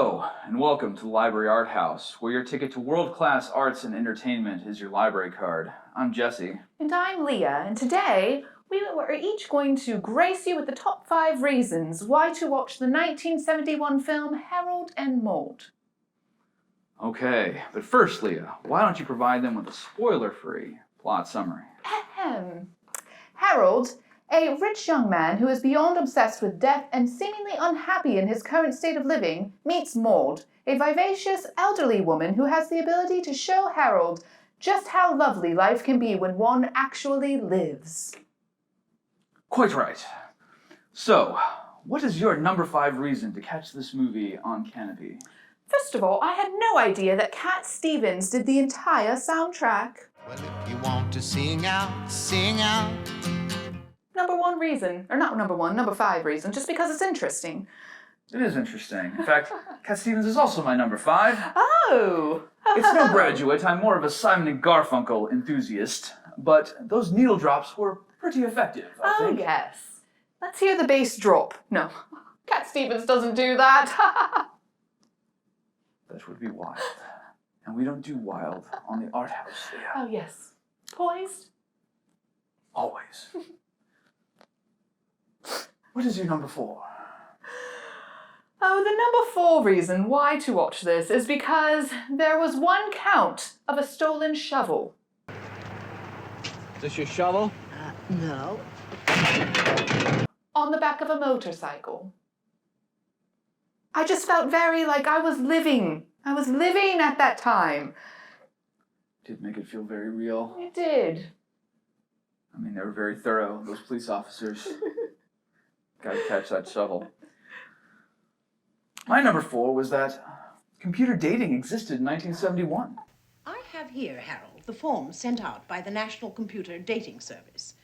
Hello, and welcome to the Library Arthouse, where your ticket to world-class arts and entertainment is your library card. I'm Jesse. And I'm Leah, and today we are each going to grace you with the top 5 reasons why to watch the 1971 film Harold and Maude. Okay, but first, Leah, why don't you provide them with a spoiler-free plot summary? Ahem. Harold, a rich young man who is beyond obsessed with death and seemingly unhappy in his current state of living, meets Maude, a vivacious elderly woman who has the ability to show Harold just how lovely life can be when one actually lives. Quite right. So, what is your number 5 reason to catch this movie on Canopy? First of all, I had no idea that Cat Stevens did the entire soundtrack. Well, if you want to sing out, sing out. Number 1 reason, or not number 1, number 5 reason, just because it's interesting. It is interesting. In fact, Cat Stevens is also my number 5. Oh! It's no Graduate. I'm more of a Simon and Garfunkel enthusiast. But those needle drops were pretty effective, I think. Oh, yes. Let's hear the bass drop. No, Cat Stevens doesn't do that. That would be wild. And we don't do wild on the art house, Leah. Oh, yes. Poised? Always. What is your number 4? Oh, the number 4 reason why to watch this is because there was 1 count of a stolen shovel. Is this your shovel? No. On the back of a motorcycle. I just felt very like I was living. I was living at that time. Did make it feel very real. It did. I mean, they were very thorough, those police officers. Gotta catch that shovel. My number 4 was that computer dating existed in 1971. I have here, Harold, the form sent out by the National Computer Dating Service.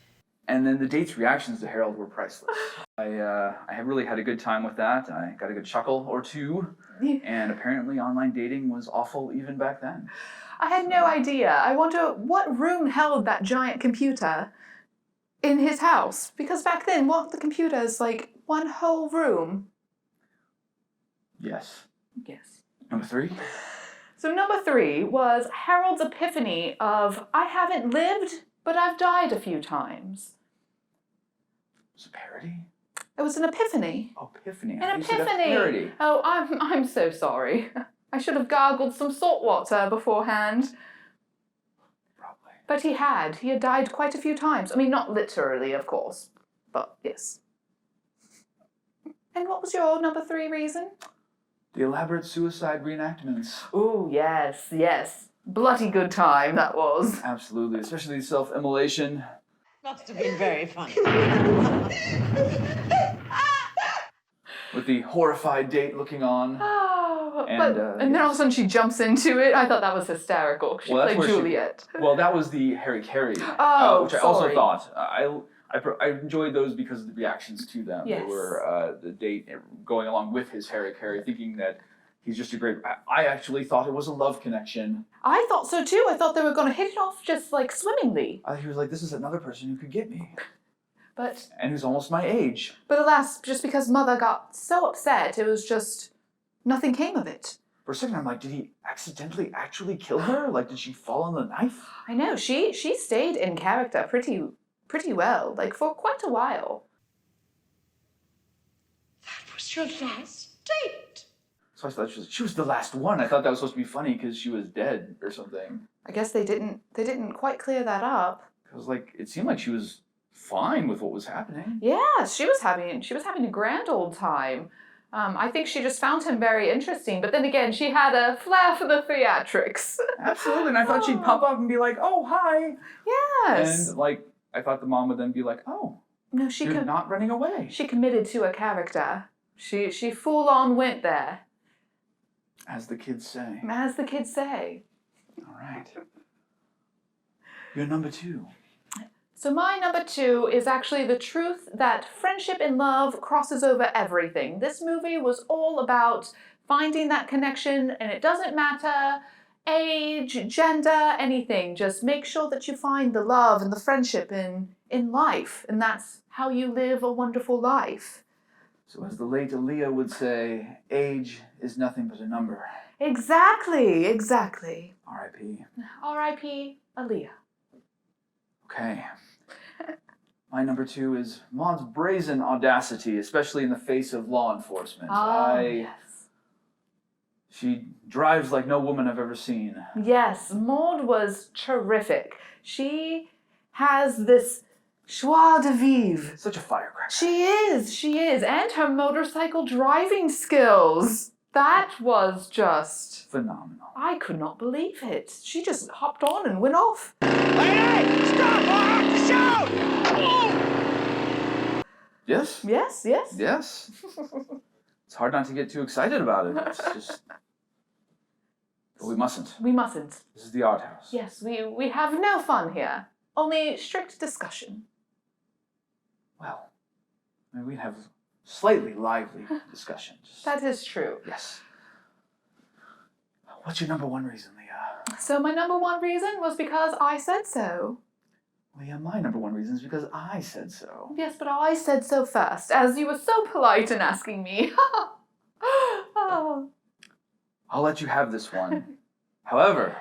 And then the date's reactions to Harold were priceless. I really had a good time with that. I got a good chuckle or two. And apparently online dating was awful even back then. I had no idea. I wonder what room held that giant computer in his house. Because back then, weren't the computers like one whole room? Yes. Yes. Number 3? So number 3 was Harold's epiphany of, I haven't lived, but I've died a few times. It was a parody? It was an epiphany. Oh, epiphany. An You said a epiphany. parody. Oh, I'm so sorry. I should have gargled some salt water beforehand. Probably. But he had died quite a few times. I mean, not literally, of course, but yes. And what was your number 3 reason? The elaborate suicide reenactments. Ooh, yes, yes. Bloody good time that was. Absolutely, especially self-immolation. Must have been very funny. With the horrified date looking on. Oh, And, and then all of a sudden she jumps into it. I thought that was hysterical. She Well, that's played where she- Juliet. Well, that was the Harry Carey, Oh, which I also sorry. thought. I enjoyed those because of the reactions to them. Yes. They were the date going along with his Harry Carey, thinking that he's just a great... I actually thought it was a love connection. I thought so too. I thought they were going to hit it off just like swimmingly. He was like, this is another person who could get me. But And who's almost my age. alas, just because Mother got so upset, it was just nothing came of it. For a second, I'm like, did he accidentally actually kill her? Like, did she fall on the knife? I know, she stayed in character pretty well, like for quite a while. That was your last date. So I thought she was the last one. I thought that was supposed to be funny because she was dead or something. I guess they didn't quite clear that up. Because, like, it seemed like she was fine with what was happening. Yeah, she was having a grand old time. I think she just found him very interesting, but then again, she had a flair for the theatrics. Absolutely, and I thought she'd pop up and be like, oh, hi. Yes. And, like, I thought the mom would then be like, oh, No, you're not running away. she committed to a character. She full on went there, As the kids say. as the kids say. All right. You're number 2. So my number 2 is actually the truth that friendship and love crosses over everything. This movie was all about finding that connection, and it doesn't matter age, gender, anything. Just make sure that you find the love and the friendship in life, and that's how you live a wonderful life. So as the late Leah would say, age is nothing but a number. Exactly, exactly. R.I.P. R.I.P. Aaliyah. Okay. My number 2 is Maude's brazen audacity, especially in the face of law enforcement. Yes. She drives like no woman I've ever seen. Yes, Maude was terrific. She has this joie de vivre. Such a firecracker. She is. And her motorcycle driving skills. That was just... Phenomenal. I could not believe it. She just hopped on and went off. Hey, stop! I have to shout! Yes? Yes, yes. Yes. It's hard not to get too excited about it. It's just... But we mustn't. We mustn't. This is the art house. Yes, we have no fun here. Only strict discussion. Well, I mean, we have slightly lively discussions. That is true. Yes. What's your number 1 reason, Leah? So my number 1 reason was because I said so. Leah, my number 1 reason is because I said so. Yes, but I said so first, as you were so polite in asking me. Oh. I'll let you have this one. However,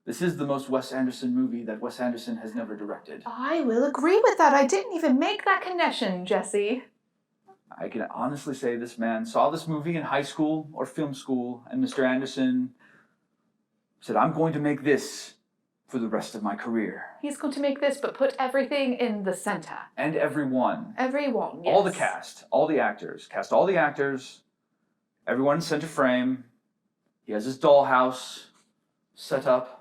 this is the most Wes Anderson movie that Wes Anderson has never directed. I will agree with that. I didn't even make that connection, Jesse. I can honestly say this man saw this movie in high school or film school, and Mr. Anderson said, I'm going to make this for the rest of my career. He's going to make this, but put everything in the center. And everyone. Everyone, yes. All the cast, all the actors. Cast all the actors, everyone in center frame. He has his dollhouse set up.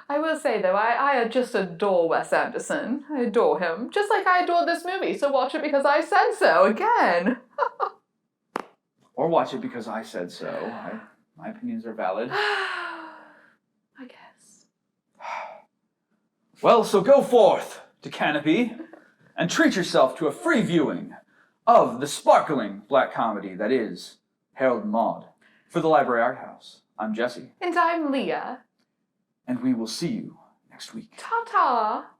I will say, though, I just adore Wes Anderson. I adore him. Just like I adored this movie, so watch it because I said so again. Or watch it because I said so. My opinions are valid. I guess. Well, so go forth to Canopy and treat yourself to a free viewing of the sparkling black comedy that is Harold and Maude. For the Library Arthouse, I'm Jesse. And I'm Leah. And we will see you next week. Ta-ta!